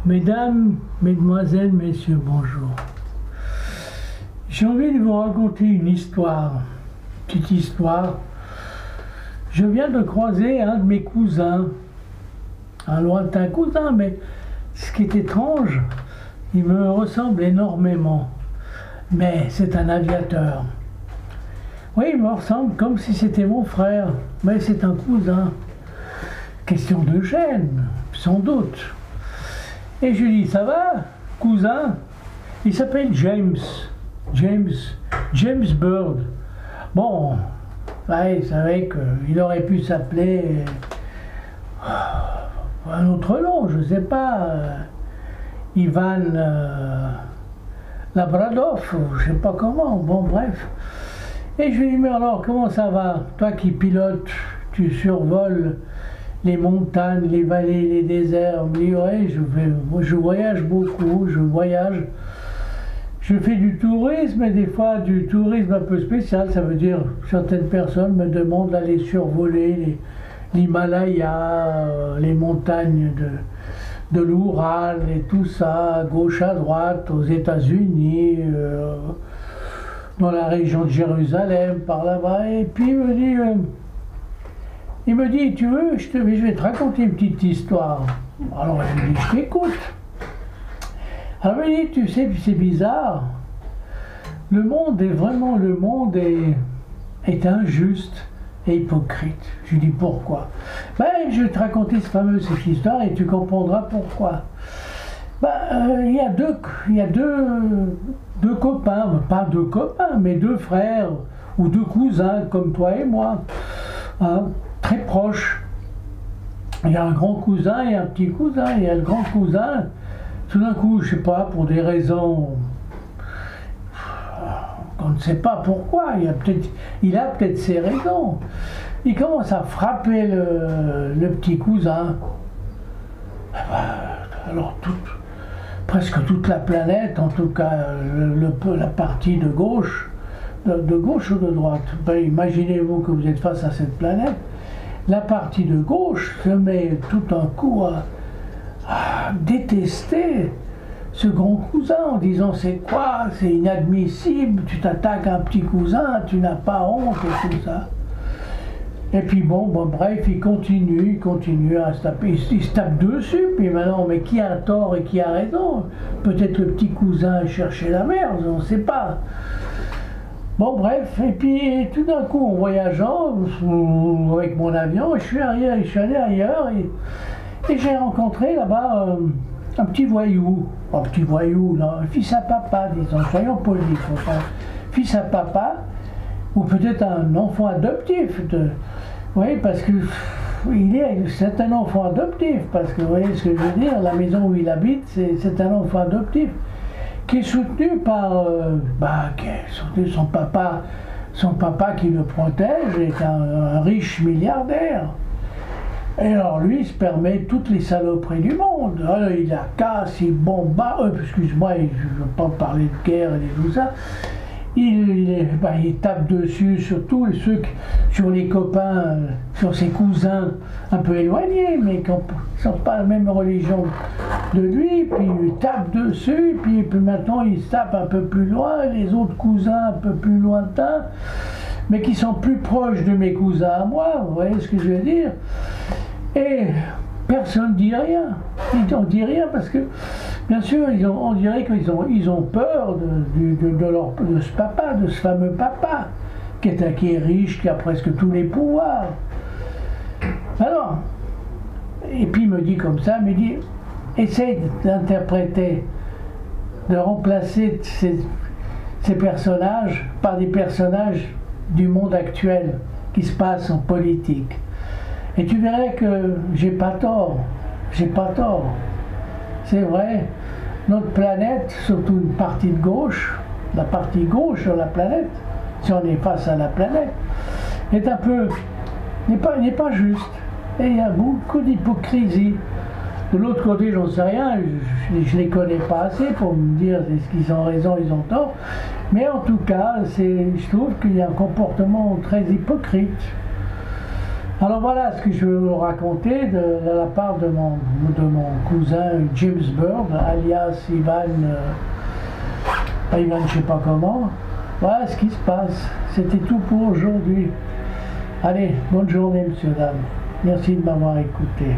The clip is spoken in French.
Mesdames, mesdemoiselles, messieurs, bonjour. J'ai envie de vous raconter une histoire, petite histoire. Je viens de croiser un de mes cousins, un lointain cousin, mais ce qui est étrange, il me ressemble énormément. Mais c'est un aviateur. Oui, il me ressemble comme si c'était mon frère, mais c'est un cousin. Question de gêne, sans doute. Et je lui dis, ça va, cousin? Il s'appelle James Bird. Bon, ouais, c'est vrai qu'il aurait pu s'appeler un autre nom, je sais pas, Ivan Labradov, ou je sais pas comment, bon bref. Et je lui dis, mais alors, comment ça va? Toi qui pilotes, tu survoles les montagnes, les vallées, les déserts. Il me dit, ouais, je voyage beaucoup, je fais du tourisme, et des fois du tourisme un peu spécial. Ça veut dire, certaines personnes me demandent d'aller survoler l'Himalaya, les montagnes de l'Oural et tout ça, à gauche, à droite, aux États-Unis, dans la région de Jérusalem, par là-bas. Et puis il me dit, tu veux, je vais te raconter une petite histoire. Alors je lui dis, je t'écoute. Alors il me dit, tu sais, c'est bizarre. Le monde est injuste et hypocrite. Je lui dis, pourquoi? Ben, je vais te raconter cette histoire et tu comprendras pourquoi. Ben, il y a deux copains, pas deux copains, mais deux frères ou deux cousins comme toi et moi. Hein, très proches. Il y a un grand cousin et un petit cousin. Il y a le grand cousin, tout d'un coup, je ne sais pas, pour des raisons qu'on ne sait pas pourquoi, il a peut-être ses raisons. Il commence à frapper le petit cousin. Alors presque toute la planète, en tout cas la partie de gauche ou de droite, ben, imaginez-vous que vous êtes face à cette planète. La partie de gauche se met tout un coup à détester ce grand cousin en disant c'est quoi, c'est inadmissible, tu t'attaques à un petit cousin, tu n'as pas honte et tout ça. Et puis bon, bref, il continue à se taper, il se tape dessus, puis maintenant, mais qui a tort et qui a raison? Peut-être le petit cousin a cherché la merde, on ne sait pas. Bon bref, et puis tout d'un coup en voyageant avec mon avion, je suis allé ailleurs et j'ai rencontré là-bas un petit voyou, non, un fils à papa, disons, soyons polis, fils à papa, ou peut-être un enfant adoptif, oui, parce que c'est un enfant adoptif, parce que vous voyez ce que je veux dire, la maison où il habite, c'est un enfant adoptif, qui est soutenu par son papa qui le protège, est un riche milliardaire. Et alors lui, il se permet toutes les saloperies du monde. Alors, il la casse, il bombarde, excuse-moi, je ne veux pas parler de guerre et tout ça. Il tape dessus sur les copains, sur ses cousins un peu éloignés, mais qui ne sont pas la même religion de lui, puis il lui tape dessus, puis maintenant il se tape un peu plus loin, les autres cousins un peu plus lointains, mais qui sont plus proches de mes cousins à moi, vous voyez ce que je veux dire? Et personne ne dit rien. Ils n'en disent rien parce que, bien sûr, on dirait qu'ils ont peur de ce papa, de ce fameux papa, qui est riche, qui a presque tous les pouvoirs. Alors, et puis il me dit comme ça, il me dit, essaye d'interpréter, de remplacer ces personnages par des personnages du monde actuel qui se passent en politique. Et tu verrais que j'ai pas tort. C'est vrai, notre planète, surtout une partie de gauche, la partie gauche de la planète, si on est face à la planète, n'est pas juste. Et il y a beaucoup d'hypocrisie. De l'autre côté, j'en sais rien, je les connais pas assez pour me dire est-ce qu'ils ont raison, ils ont tort. Mais en tout cas, je trouve qu'il y a un comportement très hypocrite. Alors voilà ce que je veux vous raconter de la part de mon cousin James Bird, alias Ivan, Ivan je sais pas comment. Voilà ce qui se passe. C'était tout pour aujourd'hui. Allez, bonne journée, monsieur, dame. Merci de m'avoir écouté.